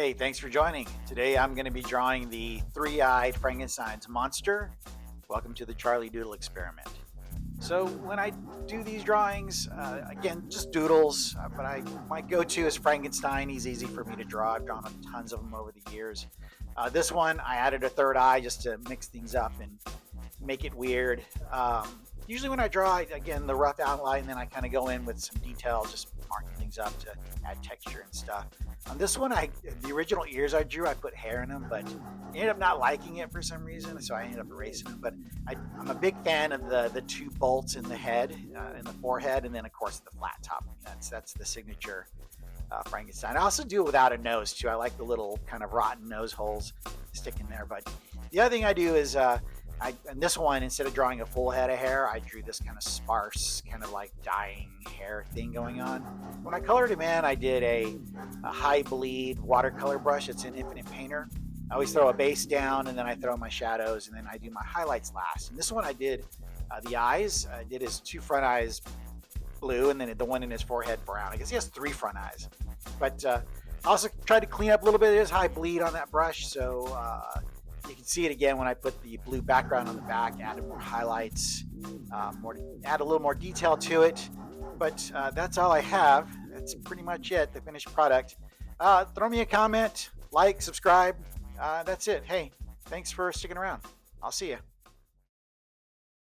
Hey, thanks for joining. Today I'm going to be drawing the three-eyed Frankenstein's monster. Welcome to the Charlie Doodle experiment. So when I do these drawings, again, just doodles, but my go-to is Frankenstein. He's easy for me to draw. I've drawn tons of them over the years. This one, I added a third eye just to mix things up and make it weird. Usually when I draw, again, the rough outline, then I kind of go in with some detail, just marking things up to add texture and stuff. On this one, the original ears I drew, I put hair in them, but I ended up not liking it for some reason, so I ended up erasing them. But I'm a big fan of the two bolts in the head, in the forehead, and then of course the flat top. That's the signature Frankenstein. I also do it without a nose too. I like the little kind of rotten nose holes sticking there. But the other thing I do is in this one, instead of drawing a full head of hair, I drew this kind of sparse, kind of like dyeing hair thing going on. When I colored him in, I did a high bleed watercolor brush. It's an Infinite Painter. I always throw a base down, and then I throw my shadows, and then I do my highlights last. And this one I did the eyes. I did his two front eyes blue, and then the one in his forehead brown. I guess he has three front eyes. But I also tried to clean up a little bit of his high bleed on that brush, so you can see it again when I put the blue background on the back, added more highlights, add a little more detail to it. But that's all I have. That's pretty much it, the finished product. Throw me a comment, like, subscribe. That's it. Hey, thanks for sticking around. I'll see you.